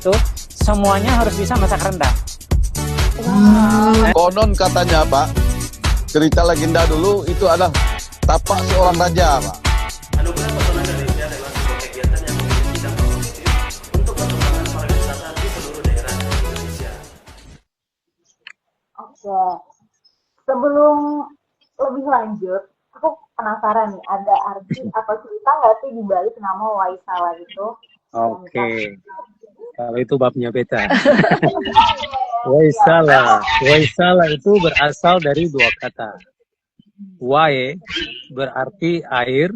itu semuanya harus bisa masak rendang. Konon katanya Pak, cerita legenda dulu itu adalah tapak seorang raja Pak. Anugerah Pesona Indonesia adalah sebuah kegiatan yang memiliki dampak positif untuk pengembangan pariwisata di seluruh daerah di Indonesia. Oke, sebelum lebih lanjut, aku penasaran nih, ada arti atau cerita nggak sih di balik nama Waisala itu? Oke, kalau itu babnya beta. Waisala, Waisala itu berasal dari dua kata. Wae berarti air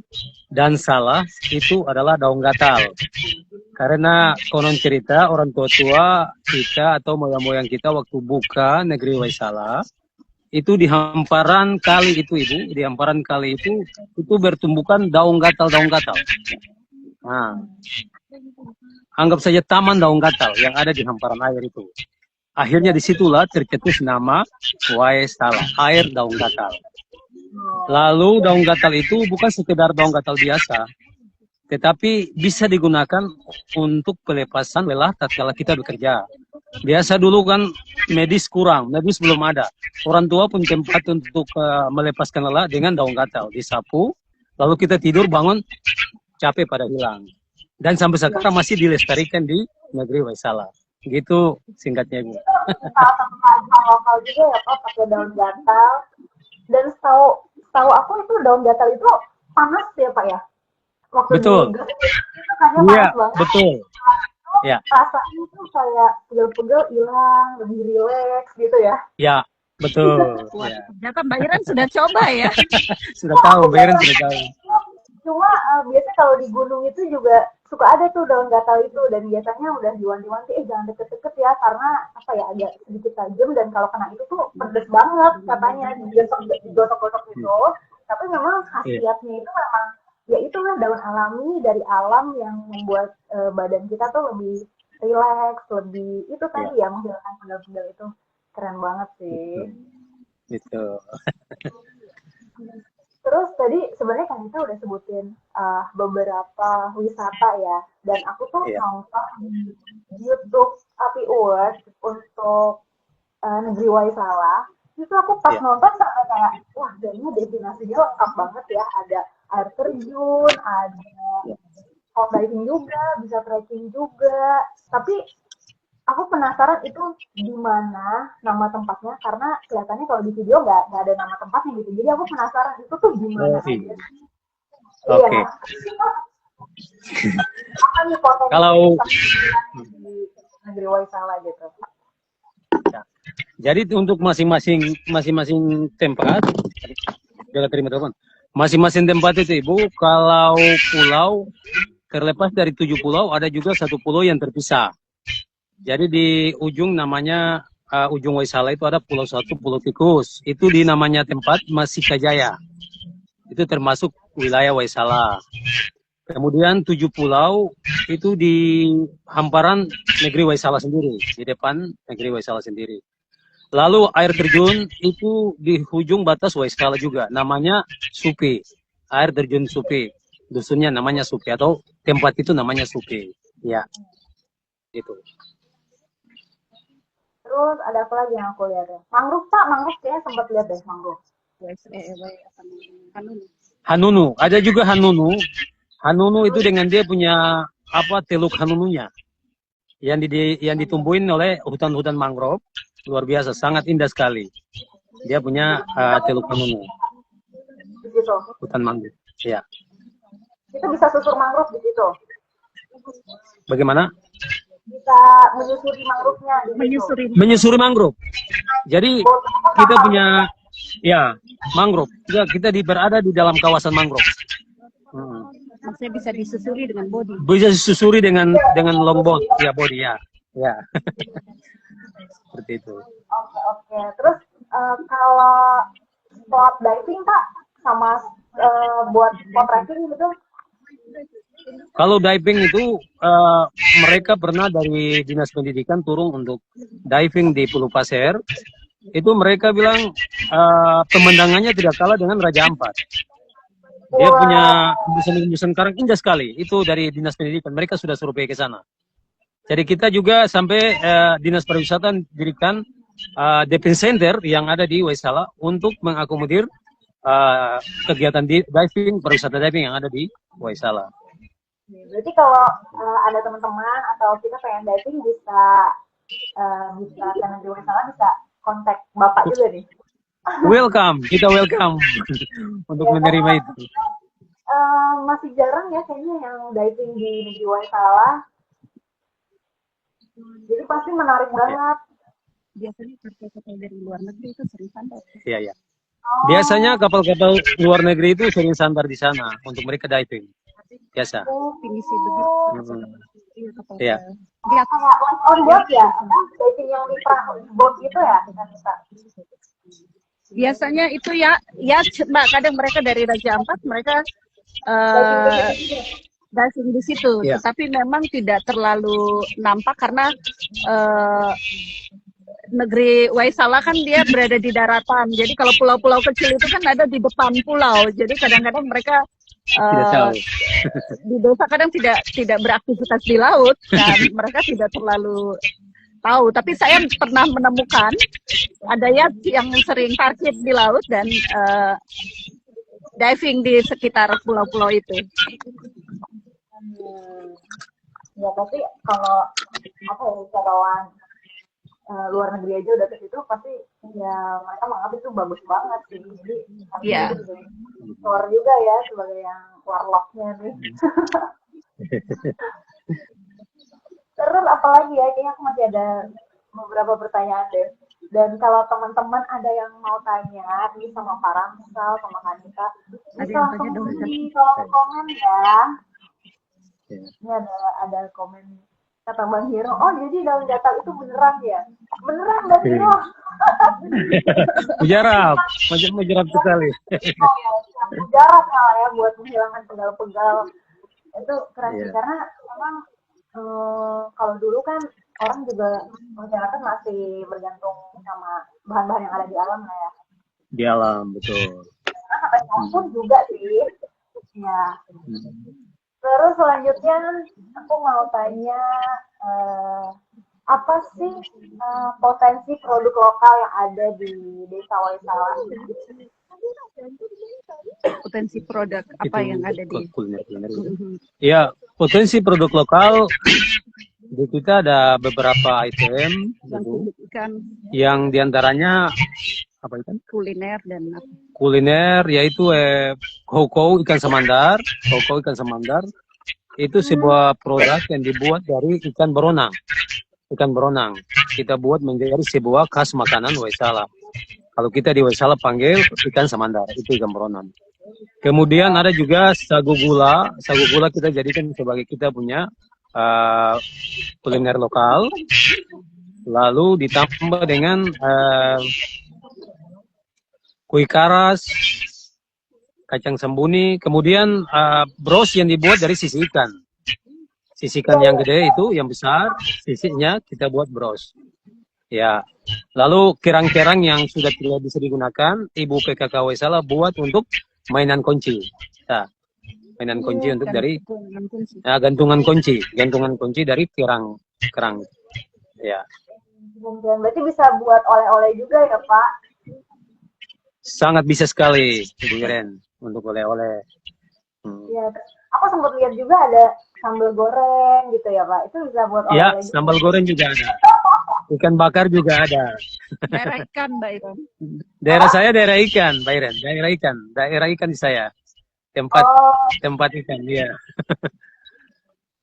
dan salah itu adalah daun gatal. Karena konon cerita orang tua-tua kita atau moyang-moyang kita waktu buka negeri Waisala itu di hamparan kali itu ibu, di hamparan kali itu bertumbukan daun gatal. Nah, anggap saja taman daun gatal yang ada di hamparan air itu. Akhirnya disitulah tercetus nama Waisala, air daun gatal. Lalu daun gatal itu bukan sekedar daun gatal biasa, tetapi bisa digunakan untuk pelepasan lelah tatkala kita bekerja. Biasa dulu kan medis kurang, medis belum ada. Orang tua pun tempat untuk melepaskan lelah dengan daun gatal, disapu, lalu kita tidur bangun capek pada hilang. Dan sampai sekarang masih dilestarikan di negeri Waisala. Gitu singkatnya Bu. Salah satu kearifan lokal juga ya Pak, pakai daun gatal. Dan setahu aku itu daun gatal itu panas ya Pak ya? Waktu Betul. digaruk itu kayaknya Iya, panas banget. betul. Ya. Rasanya tuh kayak pegel-pegel hilang, lebih rileks gitu ya. Ya, betul. Wah, Ya. ternyata Mbak Iren sudah coba ya. Sudah tahu, Beren sudah tahu. Cuma biasanya kalau di gunung itu juga suka ada tuh daun gatal itu, dan biasanya udah diwanti-wanti, jangan deket-deket ya, karena apa ya, agak sedikit tajam, dan kalau kena itu tuh pedes banget katanya, digosok-gosok gitu. Tapi memang khasiatnya itu memang ya itulah daun alami dari alam yang membuat badan kita tuh lebih rileks, lebih itu tadi ya, menghilangkan pegel-pegel itu. Keren banget sih. Gitu. Terus tadi sebenarnya kan kita udah sebutin beberapa wisata ya, dan aku tuh nonton di YouTube Api Award untuk negeri Waisala. Itu aku pas nonton sampai kayak, wah kayaknya destinasinya lengkap banget ya, ada air terjun, ada sport diving juga, bisa trekking juga. Tapi aku penasaran itu di mana nama tempatnya, karena kelihatannya kalau di video nggak ada nama tempatnya gitu. Jadi aku penasaran itu tuh di mana aja. Oke. Iya. Apa nih potensi Kalau di negeri Waisala gitu? jadi untuk masing-masing tempat, jaga terima teman. Masing-masing tempat itu Ibu, kalau pulau terlepas dari 7 pulau, ada juga 1 pulau yang terpisah. Jadi di ujung namanya ujung Waisala itu ada pulau 1, Pulau Tikus. Itu di namanya tempat Masikajaya. Itu termasuk wilayah Waisala. Kemudian 7 pulau itu di hamparan negeri Waisala sendiri, di depan negeri Waisala sendiri. Lalu air terjun itu di ujung batas Waisala juga, namanya Supi. Air terjun Supi. Dusunnya namanya Supi atau tempat itu namanya Supi. Ya. Gitu. Terus ada apa lagi yang aku lihat ya? Mangrove Pak, mangrove kayaknya sempat lihat deh mangrove. Hanunu, ada juga Hanunu. Hanunu itu dengan dia punya teluk Hanununya yang ditumbuhin oleh hutan-hutan mangrove, luar biasa, sangat indah sekali. Dia punya teluk Hanunu. Begitu. Hutan mangrove. Ya. Itu bisa susur mangrove di situ. Bagaimana? Bisa menyusuri mangrove-nya di situ. Menyusuri mangrove. Jadi kita punya mangrove. Kita berada di dalam kawasan mangrove. Maksudnya bisa disusuri dengan body. Bisa disusuri dengan longboat, ya body ya. Ya. Seperti itu. Oke. Terus kalau sport diving Pak sama buat sport trekking gitu? Kalau diving itu mereka pernah dari Dinas Pendidikan turun untuk diving di Pulau Pasir. Itu mereka bilang pemandangannya tidak kalah dengan Raja Ampat. Dia punya hembusan karang indah sekali. Itu dari Dinas Pendidikan. Mereka sudah survei ke sana. Jadi kita juga sampai Dinas Pariwisata dirikan diving center yang ada di Waisala untuk mengakomodir kegiatan diving, pariwisata diving yang ada di Waisala. Berarti kalau ada teman-teman atau kita pengen diving bisa ke negeri Waisala bisa kontak Bapak juga nih. Welcome, kita welcome untuk menerima itu. Masih jarang ya kayaknya yang diving di negeri Waisala. Jadi pasti menarik banget. Biasanya kapal-kapal dari luar negeri itu sering sandar. Iya, iya. Biasanya kapal-kapal luar negeri itu sering sandar di sana untuk mereka diving. Biasa. Oh, finisi begitu. Iya, kapal. Iya. Di atas. Kayak on board ya, diving yang di perahu boat gitu ya, kan bisa. Biasanya itu ya Mbak, kadang mereka dari Raja Ampat mereka diving di situ, Iya. tetapi memang tidak terlalu nampak karena negeri Waisala kan dia berada di daratan. Jadi kalau pulau-pulau kecil itu kan ada di depan pulau. Jadi kadang-kadang mereka Tidak tahu. di desa kadang tidak beraktivitas di laut dan mereka tidak terlalu tahu. Tapi saya pernah menemukan ada yacht yang sering parkir di laut dan diving di sekitar pulau-pulau itu. Ya tapi kalau apa ya wisatawan luar negeri aja udah ke situ pasti ya mereka menganggap itu bagus banget sih. Jadi Iya. keluar juga ya sebagai yang warlocknya nih. Terus apalagi ya, kayaknya aku masih ada beberapa pertanyaan deh. Dan kalau teman-teman ada yang mau tanya nih sama Pak Ramsal, sama Kanita, Ada bisa yang langsung tanya dong, di kolom komen ya. Iya. Ini ada komen kata Bang Hiro, oh jadi daun gatal itu beneran ya? Beneran Bang Hiro. Mujarab sekali. Oh ya, mujarab malah ya buat menghilangkan pegal-pegal. Itu keren sih, Iya. karena memang kalau dulu kan orang juga masyarakat masih bergantung sama bahan-bahan yang ada di alam lah ya. Di alam, betul. Karena sampai sekarang pun juga sih. Ya. Terus selanjutnya aku mau tanya apa sih potensi produk lokal yang ada di Desa Waisala? Potensi produk apa yang ada di kuliner. Ya, potensi produk lokal di kita ada beberapa item yang kulit ikan, yang diantaranya apa itu? kuliner dan apa? Kuliner yaitu koko ikan samandar. Koko ikan samandar itu sebuah produk yang dibuat dari ikan beronang. Ikan beronang kita buat menjadi sebuah khas makanan Waisala. Kalau kita di Waisala panggil ikan samandar, itu ikan beronang. Kemudian ada juga sagu gula. Sagu gula kita jadikan sebagai kita punya kuliner lokal. Lalu ditambah dengan kue karas, kacang sembuni, kemudian bros yang dibuat dari sisi ikan. Sisi ikan yang gede itu, yang besar, sisinya kita buat bros. Ya, lalu kerang-kerang yang sudah tidak bisa digunakan, Ibu PKK Waisala buat untuk mainan kunci. Nah, mainan kunci untuk dari gantungan kunci dari kerang. Ya. Berarti bisa buat oleh-oleh juga ya Pak? Sangat bisa sekali, Ibu Iren, untuk oleh-oleh. Ya, aku sempat lihat juga ada sambal goreng gitu ya Pak. Itu bisa buat Ya, oleh-oleh. sambal goreng juga ada. Ikan bakar juga ada. daerah ikan, Mbak Iron. Daerah saya daerah ikan, Mbak Iren. Daerah ikan di saya. Tempat ikan, ya.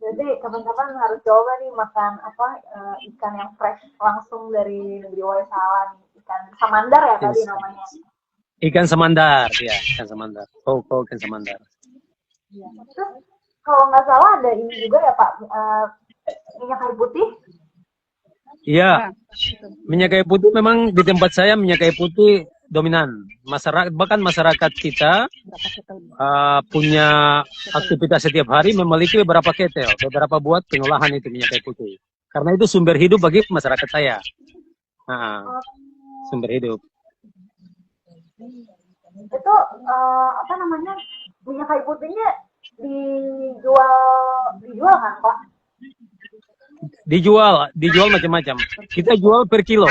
Jadi kapan-kapan harus coba nih makan ikan yang fresh langsung dari negeri Waisala nih. Ikan samandar ya tadi namanya. Ikan samandar, ya, ikan samandar. Koko ikan samandar. Ya. Terus kalau nggak salah ada ini juga ya Pak, minyak kayu putih. Iya, minyak kayu putih memang di tempat saya minyak kayu putih dominan. Bahkan masyarakat kita punya aktivitas setiap hari memiliki beberapa ketel, beberapa buat pengolahan itu minyak kayu putih. Karena itu sumber hidup bagi masyarakat saya. Sumber hidup. Itu minyak kayu putihnya dijual kan Pak? Dijual macam-macam. Kita jual per kilo.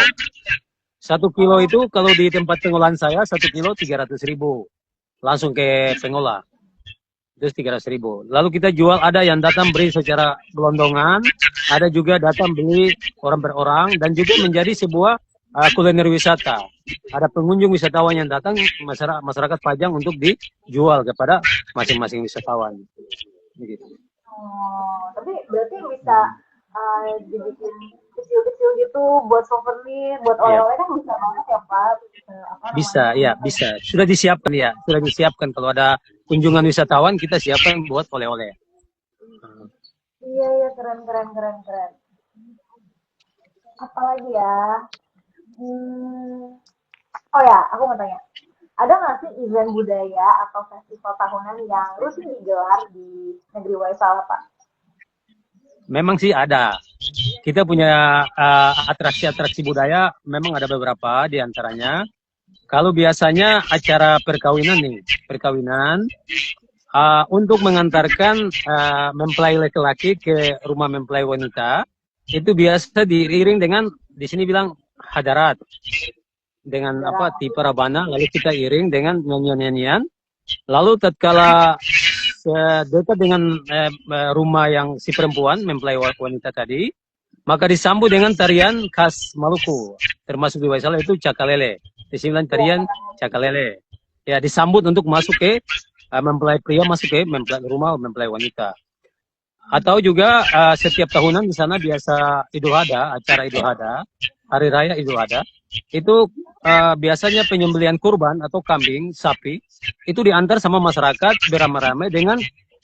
1 kilo itu kalau di tempat pengolahan saya 1 kilo 300.000 langsung ke pengolah. Terus 300.000. Lalu kita jual, ada yang datang beli secara gelondongan, ada juga datang beli orang per orang, dan juga menjadi sebuah kuliner wisata. Ada pengunjung wisatawan yang datang, masyarakat Pajang untuk dijual kepada masing-masing wisatawan. Begitu. Oh, tapi berarti bisa dibikin kecil-kecil gitu buat souvenir, buat oleh-oleh kan bisa banget ya Pak? Bisa, ya bisa. Sudah disiapkan ya, sudah disiapkan. Kalau ada kunjungan wisatawan kita siapkan buat oleh-oleh. Iya, keren. Apalagi ya? Oh ya, aku mau tanya. Ada nggak sih event budaya atau festival tahunan yang rutin digelar di Negeri Waisala, Pak? Memang sih ada. Kita punya atraksi-atraksi budaya, memang ada beberapa di antaranya. Kalau biasanya acara perkawinan untuk mengantarkan mempelai laki-laki ke rumah mempelai wanita, itu biasa diiring dengan, di sini bilang hadarat, dengan tipe rabana, lalu kita iring dengan nyanyian-nyanyian. Lalu tatkala dekat dengan rumah yang si perempuan mempelai wanita tadi, maka disambut dengan tarian khas Maluku, termasuk di Waisala itu cakalele. Di sini bilang tarian cakalele. Ya, disambut untuk masuk ke mempelai pria, masuk ke rumah mempelai wanita. Atau juga setiap tahunan di sana biasa Idul Adha, acara Idul Adha, Hari Raya Idul Adha, itu biasanya penyembelihan kurban atau kambing, sapi, itu diantar sama masyarakat beramai-ramai dengan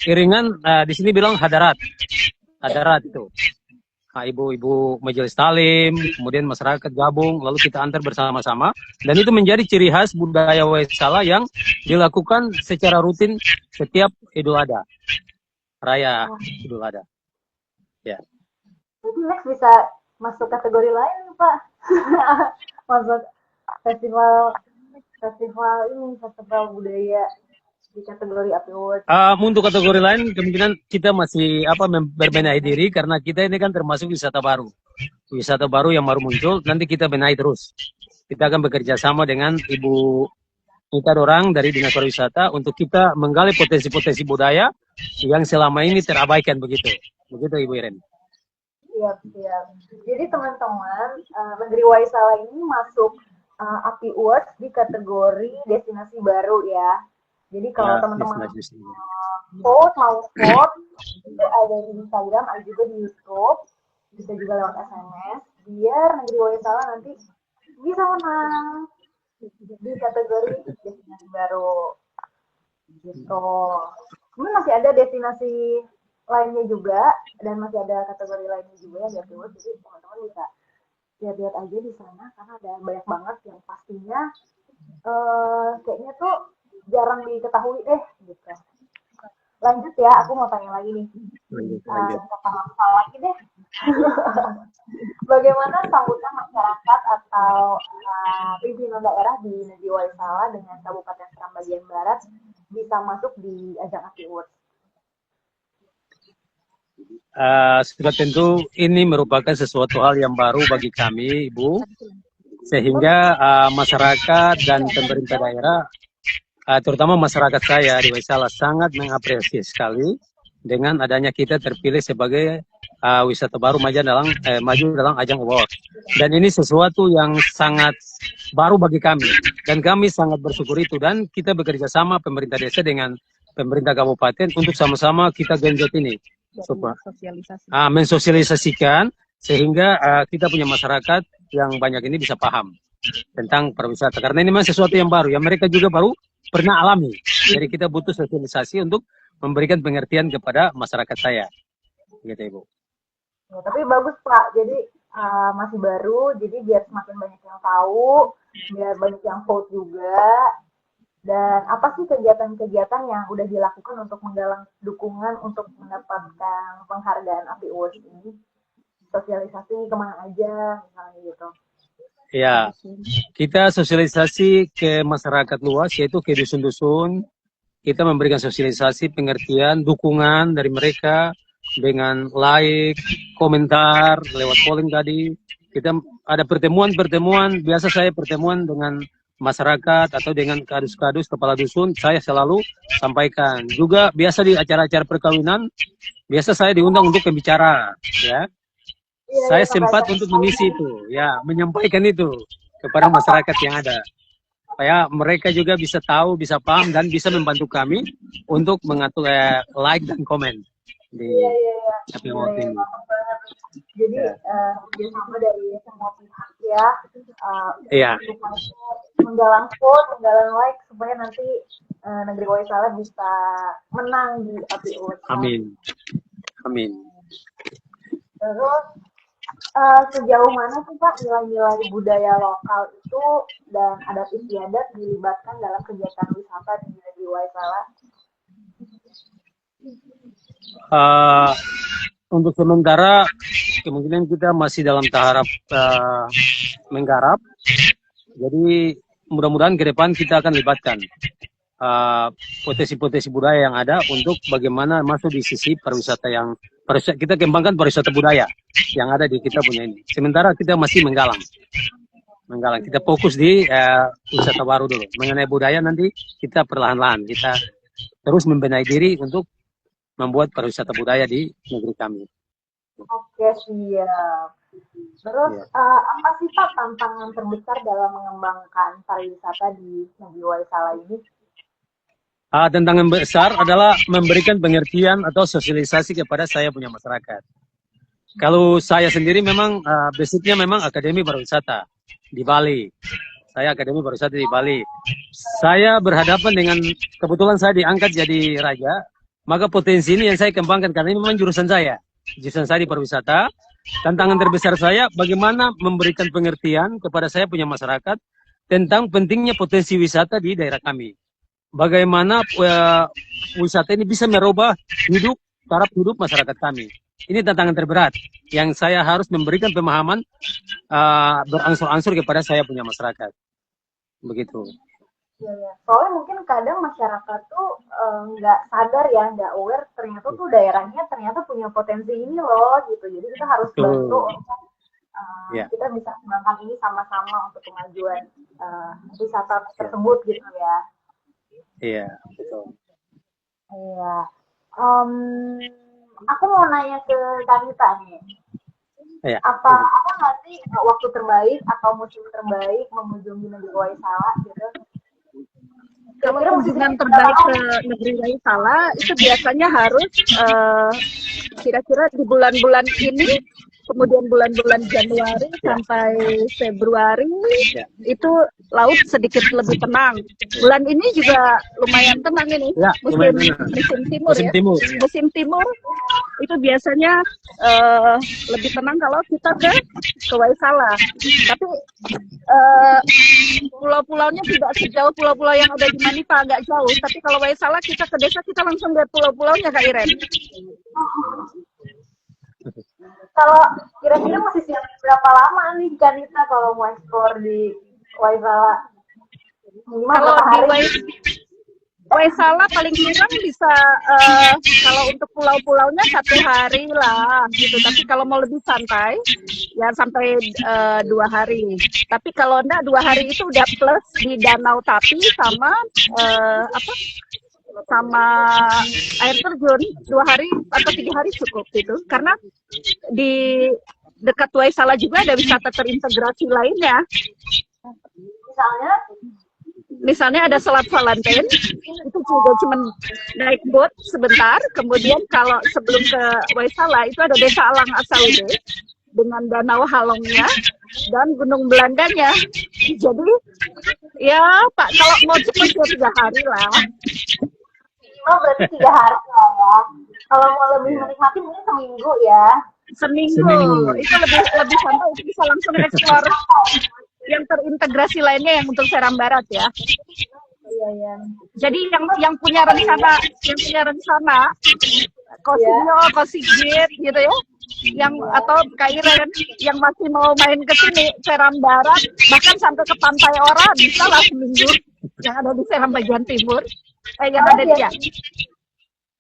iringan, di sini bilang hadarat itu. Nah, ibu-ibu majelis talim, kemudian masyarakat gabung, lalu kita antar bersama-sama, dan itu menjadi ciri khas budaya Waisala yang dilakukan secara rutin setiap Idul Adha, Raya Idul Adha. Ya. Mungkin next bisa masuk kategori lain, Pak. Masuk festival budaya di kategori Api Award. Untuk kategori lain kemungkinan kita masih berbenahi diri, karena kita ini kan termasuk wisata baru yang baru muncul. Nanti kita benahi terus. Kita akan bekerja sama dengan Ibu Nita Dorang dari Dinas Pariwisata untuk kita menggali potensi-potensi budaya yang selama ini terabaikan begitu Ibu Iren. Siap. Jadi teman-teman, Negeri Waisala ini masuk Api Awards di kategori destinasi baru ya. Jadi kalau teman-teman mau vote, itu ada di Instagram, ada juga di YouTube, bisa juga lewat SMS, biar Negeri Waisala nanti bisa menang di kategori destinasi baru. Gitu. Kemudian masih ada destinasi lainnya juga, dan masih ada kategori lainnya juga yang di Api Awards, jadi teman-teman bisa lihat-lihat aja di sana, karena ada banyak banget yang pastinya kayaknya tuh jarang diketahui deh gitu. Lanjut ya, aku mau tanya lagi nih. Lagi deh. Bagaimana sambutan masyarakat atau pimpinan daerah di Negeri Waisala dengan Kabupaten Seram bagian Barat bisa masuk di ajang Api Awards? Sudah tentu ini merupakan sesuatu hal yang baru bagi kami, Ibu, sehingga masyarakat dan pemerintah daerah, terutama masyarakat saya di Waisala, sangat mengapresiasi sekali dengan adanya kita terpilih sebagai wisata baru maju dalam ajang award. Dan ini sesuatu yang sangat baru bagi kami, dan kami sangat bersyukur itu. Dan kita bekerja sama pemerintah desa dengan pemerintah kabupaten untuk sama-sama kita genjot ini, mensosialisasikan sehingga kita punya masyarakat yang banyak ini bisa paham tentang pariwisata, karena ini memang sesuatu yang baru yang mereka juga baru pernah alami. Jadi kita butuh sosialisasi untuk memberikan pengertian kepada masyarakat saya, gitu Ibu. Ya, tapi bagus Pak, jadi masih baru, jadi biar semakin banyak yang tahu, biar banyak yang vote juga. Dan apa sih kegiatan-kegiatan yang udah dilakukan untuk menggalang dukungan untuk mendapatkan penghargaan Api Awards ini? Sosialisasi kemana aja, misalnya gitu. Ya, kita sosialisasi ke masyarakat luas, yaitu ke dusun-dusun. Kita memberikan sosialisasi, pengertian, dukungan dari mereka dengan like, komentar, lewat polling tadi. Kita ada pertemuan-pertemuan, biasa saya pertemuan dengan masyarakat atau dengan kadus-kadus kepala dusun, saya selalu sampaikan. Juga biasa di acara-acara perkawinan, biasa saya diundang untuk pembicara, ya. Saya sempat untuk mengisi itu, ya, menyampaikan itu kepada masyarakat yang ada. Supaya mereka juga bisa tahu, bisa paham, dan bisa membantu kami untuk mengatur like dan komen di happy hour ini. Jadi kerjasama dari semua pihak ya, Iya. menggalang vote, menggalang like supaya nanti negeri Waisala bisa menang di APU. Amin. Amin. Terus sejauh mana sih Pak nilai-nilai budaya lokal itu dan adat istiadat dilibatkan dalam kegiatan wisata di negeri Waisala? Untuk sementara kemungkinan kita masih dalam tahap menggarap. Jadi mudah-mudahan ke depan kita akan libatkan potensi-potensi budaya yang ada untuk bagaimana masuk di sisi pariwisata yang kita kembangkan pariwisata budaya yang ada di kita punya ini. Sementara kita masih menggalang. Kita fokus di wisata baru dulu. Mengenai budaya nanti kita perlahan-lahan kita terus membenahi diri untuk membuat pariwisata budaya di negeri kami. Oke, siap. Terus apa sih Pak tantangan terbesar dalam mengembangkan pariwisata di negeri Waisala ini? Tantangan besar adalah memberikan pengertian atau sosialisasi kepada saya punya masyarakat. Kalau saya sendiri memang basicnya memang akademi pariwisata di Bali. Saya akademi pariwisata di Bali. Saya berhadapan dengan kebetulan saya diangkat jadi raja, maka potensi ini yang saya kembangkan karena ini memang jurusan saya. Jurusan saya di pariwisata. Tantangan terbesar saya bagaimana memberikan pengertian kepada saya punya masyarakat tentang pentingnya potensi wisata di daerah kami. Bagaimana wisata ini bisa merubah taraf hidup masyarakat kami. Ini tantangan terberat yang saya harus memberikan pemahaman berangsur-angsur kepada saya punya masyarakat. Begitu. Ya. Soalnya mungkin kadang masyarakat tuh nggak sadar ya, nggak aware ternyata tuh daerahnya ternyata punya potensi ini loh gitu. Jadi kita harus bantu untuk kita bisa mengembangkan ini sama-sama untuk kemajuan wisata tersebut gitu ya. Iya, betul. Iya. Aku mau nanya ke Kanita nih. Iya. Apa nanti waktu terbaik atau musim terbaik mengunjungi negeri Waisala gitu? Kalau kunjungan terbaik ke negeri Waisala itu biasanya harus kira-kira di bulan-bulan ini, kemudian bulan-bulan Januari sampai Februari itu laut sedikit lebih tenang. Bulan ini juga lumayan tenang ini, musim timur itu biasanya lebih tenang kalau kita ke Waisala. Tapi pulau-pulaunya tidak sejauh pulau-pulau yang ada di Manipa, agak jauh. Tapi kalau Waisala kita ke desa kita langsung lihat pulau-pulaunya Kak Iren. Kalau kira-kira masih siap berapa lama nih Kanita kalau mau eksplor di Waisala? Kalau di Waisala paling kurang bisa kalau untuk pulau-pulaunya 1 hari lah gitu. Tapi kalau mau lebih santai ya sampai 2 hari. Tapi kalau enggak 2 hari itu udah plus di Danau Tapi sama sama air terjun 2 hari atau 3 hari cukup gitu. Karena di dekat Waisala juga ada wisata terintegrasi lainnya. Misalnya ada Selat Valentin, itu juga cuma naik boat sebentar. Kemudian kalau sebelum ke Waisala itu ada Desa Alang Asaude dengan Danau Halongnya dan Gunung Belandanya. Jadi ya Pak, kalau mau cepat 3 hari lah. Berarti 3 hari lah ya. Kalau mau lebih menikmati mungkin seminggu ya. Seminggu. Itu lebih santai, itu bisa langsung eksplor yang terintegrasi lainnya yang untuk Seram Barat ya. Iya. Jadi yang punya rencana Kosigit gitu ya. Yang atau Kak Iren yang masih mau main ke sini Seram Barat bahkan sampai ke Pantai Ora bisa lah seminggu yang ada di Seram bagian timur. Yang ada di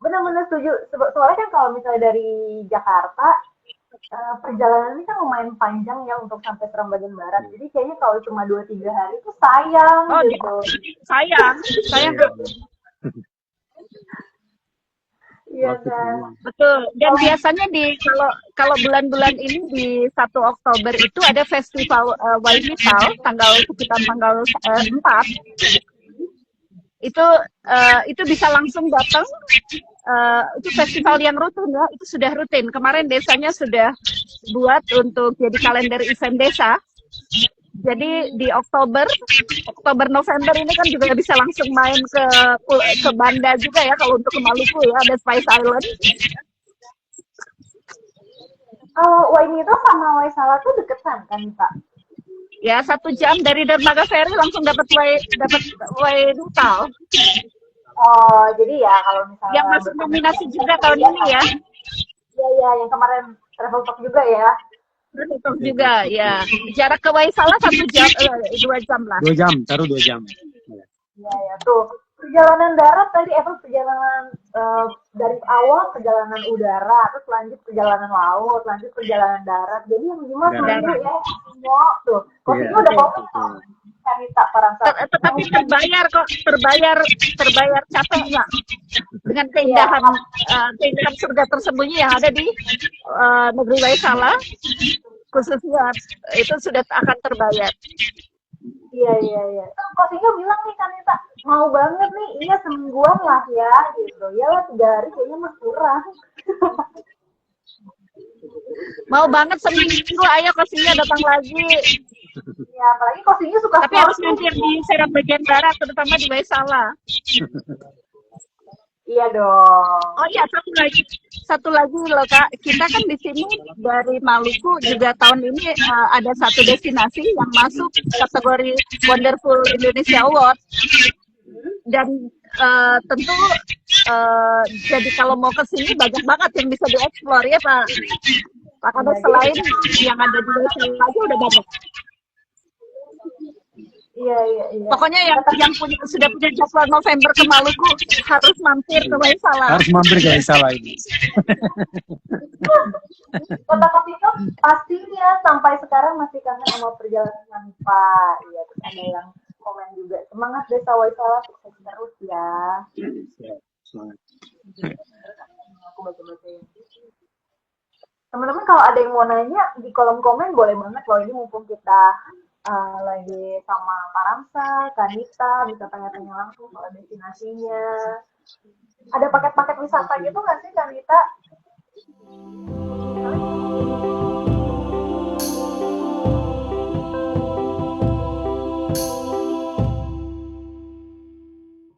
benar-benar setuju. Soalnya kan kalau misalnya dari Jakarta, perjalanan ini kan lumayan panjang ya untuk sampai Seram bagian barat. Jadi kayaknya kalau cuma 2-3 hari itu sayang Oh, gitu. sayang Iya kan. betul. Dan biasanya kalau bulan-bulan ini di 1 Oktober itu ada festival Waimisal sekitar tanggal 4. Itu bisa langsung datang. Itu festival yang rutin ya, itu sudah rutin. Kemarin desanya sudah buat untuk jadi kalender event desa. Jadi di Oktober, November ini kan juga bisa langsung main ke Banda juga ya, kalau untuk ke Maluku ya, ada Spice Island. Kalau Wainito sama Waisala tuh deketan kan, Pak? Ya, 1 jam dari dermaga ferry langsung dapat Wainutal. Oh, jadi ya kalau misalnya Yang masuk nominasi juga tahun ini ya. Iya, yang kemarin travel talk juga ya. Betul juga ya. Jarak ke Waisala 1 jam, 2 jam lah. 2 jam, taruh 2 jam. Iya, tuh. Perjalanan darat tadi, perjalanan dari awal perjalanan udara, terus lanjut perjalanan laut, lanjut perjalanan darat. Jadi yang gimana dulu ya, semua tuh. Kopinya udah kopi kan minta Tetapi terbayar capeknya dengan keindahan surga tersembunyi yang ada di negeri Waisala, khususnya itu sudah akan terbayar. Iya. Kopinya bilang nih kan Nita, mau banget nih, iya semingguan lah ya, gitu. Ya lah 3 hari kayaknya mah kurang. Mau banget seminggu, ayo Kosinya datang lagi. Ya, apalagi Kosinya suka Tapi harus mampir di Seram bagian barat, terutama di Waisala. Iya dong. Oh iya, satu lagi loh Kak, kita kan di sini dari Maluku juga tahun ini ada satu destinasi yang masuk kategori Wonderful Indonesia Award. Dan tentu jadi kalau mau ke sini banyak banget yang bisa dieksplor ya Pak. Karena selain yang ada di Waisala aja udah banyak. Iya. Pokoknya yang sudah punya jadwal November ke Maluku harus mampir ke Waisala. Harus mampir ke Waisala ini. Kota Kopito pastinya sampai sekarang masih kangen sama perjalanan Pak. Iya, terus ada yang komen juga, semangat Desa Waisala, sukses terus ya. Semangat. Aku baca-bacain. Teman-teman kalau ada yang mau nanya di kolom komen boleh banget loh, ini mumpung kita lagi sama Pak Ramsa, Kanita, bisa tanya-tanya langsung soal destinasinya. Ada paket-paket wisata gitu nggak sih Kanita?